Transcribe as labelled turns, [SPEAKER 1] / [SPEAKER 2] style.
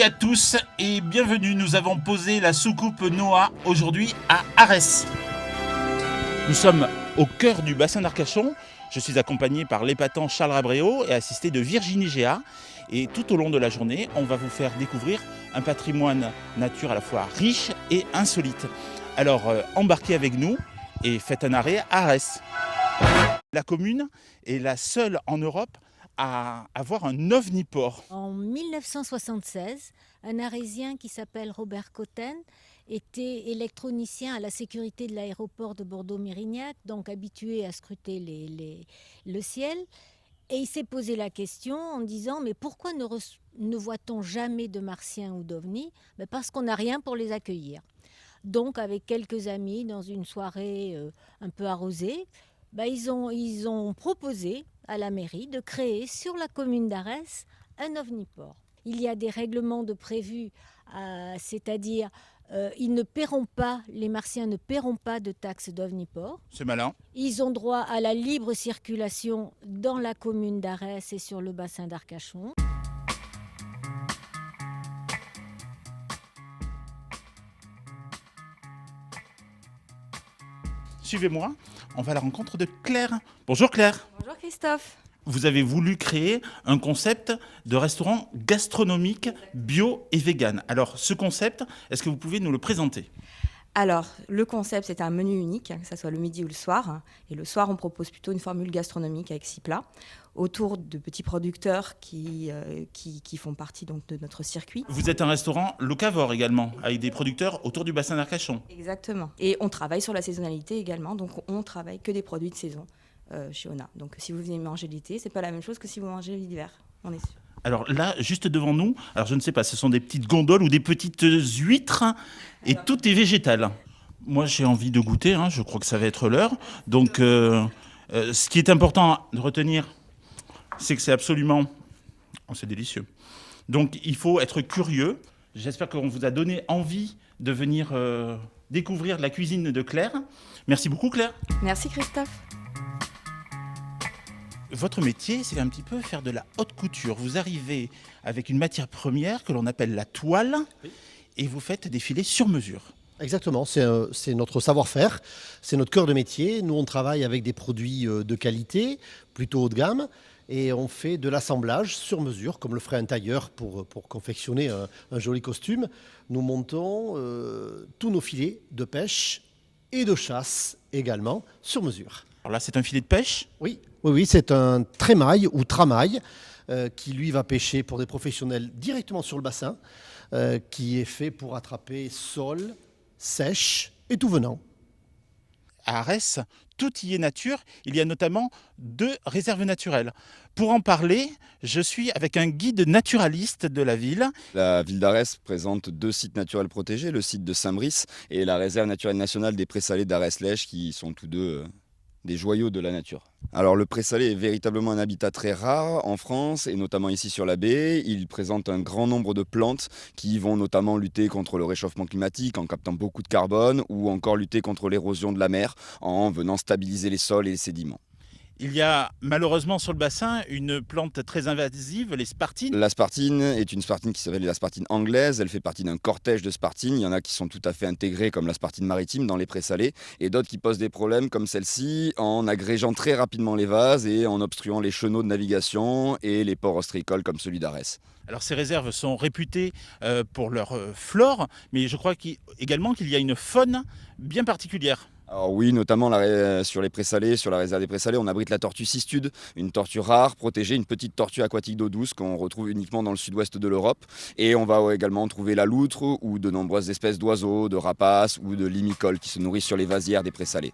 [SPEAKER 1] à tous et bienvenue. Nous avons posé la soucoupe Noah aujourd'hui à Arès. Nous sommes au cœur du bassin d'Arcachon. Je suis accompagné par l'épatant Charles Rabréau et assisté de Virginie Géat. Et tout au long de la journée, on va vous faire découvrir un patrimoine nature à la fois riche et insolite. Alors embarquez avec nous et faites un arrêt à Arès. La commune est la seule en Europe à avoir un ovniport.
[SPEAKER 2] En 1976, un Arésien qui s'appelle Robert Cotten était électronicien à la sécurité de l'aéroport de Bordeaux-Mérignac, donc habitué à scruter le ciel. Et il s'est posé la question en disant « Mais pourquoi ne voit-on jamais de martiens ou d'ovnis ?» Parce qu'on n'a rien pour les accueillir. Donc, avec quelques amis, dans une soirée un peu arrosée, ils ont proposé à la mairie de créer sur la commune d'Arès un ovniport. Il y a des règlements de prévus, c'est-à-dire les Martiens ne paieront pas de taxes d'ovniport.
[SPEAKER 1] C'est malin.
[SPEAKER 2] Ils ont droit à la libre circulation dans la commune d'Arès et sur le bassin d'Arcachon.
[SPEAKER 1] Suivez-moi, on va à la rencontre de Claire. Bonjour Claire.
[SPEAKER 3] Bonjour Christophe.
[SPEAKER 1] Vous avez voulu créer un concept de restaurant gastronomique bio et vegan. Alors ce concept, est-ce que vous pouvez nous le présenter ?
[SPEAKER 3] Alors, le concept, c'est un menu unique, que ce soit le midi ou le soir. Et le soir, on propose plutôt une formule gastronomique avec 6 plats, autour de petits producteurs qui font partie donc, de notre circuit.
[SPEAKER 1] Vous êtes un restaurant locavore également, avec des producteurs autour du bassin d'Arcachon.
[SPEAKER 3] Exactement. Et on travaille sur la saisonnalité également, donc on travaille que des produits de saison chez Ona. Donc si vous venez manger l'été, c'est pas la même chose que si vous mangez l'hiver, on est sûr.
[SPEAKER 1] Alors là, juste devant nous, alors je ne sais pas, ce sont des petites gondoles ou des petites huîtres, et tout est végétal. Moi, j'ai envie de goûter, je crois que ça va être l'heure. Donc, ce qui est important de retenir, c'est que c'est absolument... Oh, c'est délicieux. Donc, il faut être curieux. J'espère qu'on vous a donné envie de venir découvrir la cuisine de Claire. Merci beaucoup, Claire.
[SPEAKER 3] Merci Christophe.
[SPEAKER 1] Votre métier, c'est un petit peu faire de la haute couture. Vous arrivez avec une matière première que l'on appelle la toile, et vous faites des filets sur mesure.
[SPEAKER 4] Exactement, c'est notre savoir-faire, c'est notre cœur de métier. Nous, on travaille avec des produits de qualité, plutôt haut de gamme, et on fait de l'assemblage sur mesure, comme le ferait un tailleur pour confectionner un joli costume. Nous montons tous nos filets de pêche et de chasse également sur mesure.
[SPEAKER 1] Alors là, c'est un filet de pêche ?
[SPEAKER 4] Oui, c'est un trémaille ou tramaille qui, lui, va pêcher pour des professionnels directement sur le bassin, qui est fait pour attraper sole, sèche et tout venant.
[SPEAKER 1] À Arès, tout y est nature. Il y a notamment 2 réserves naturelles. Pour en parler, je suis avec un guide naturaliste de la ville.
[SPEAKER 5] La ville d'Arès présente 2 sites naturels protégés, le site de Saint-Brice et la réserve naturelle nationale des Prés-Salés d'Arès-Lège, qui sont tous deux des joyaux de la nature. Alors le pré-salé est véritablement un habitat très rare en France et notamment ici sur la baie. Il présente un grand nombre de plantes qui vont notamment lutter contre le réchauffement climatique en captant beaucoup de carbone ou encore lutter contre l'érosion de la mer en venant stabiliser les sols et les sédiments.
[SPEAKER 1] Il y a malheureusement sur le bassin une plante très invasive, les spartines.
[SPEAKER 5] La spartine est une spartine qui s'appelle la spartine anglaise. Elle fait partie d'un cortège de spartines. Il y en a qui sont tout à fait intégrées comme la spartine maritime dans les prés salés et d'autres qui posent des problèmes comme celle-ci en agrégeant très rapidement les vases et en obstruant les chenaux de navigation et les ports ostréicoles comme celui d'Arès.
[SPEAKER 1] Alors ces réserves sont réputées pour leur flore, mais je crois également qu'il y a une faune bien particulière.
[SPEAKER 5] Alors oui, notamment sur les prés-salés, sur la réserve des prés-salés, on abrite la tortue cistude, une tortue rare, protégée, une petite tortue aquatique d'eau douce qu'on retrouve uniquement dans le sud-ouest de l'Europe. Et on va également trouver la loutre ou de nombreuses espèces d'oiseaux, de rapaces ou de limicoles qui se nourrissent sur les vasières des prés-salés.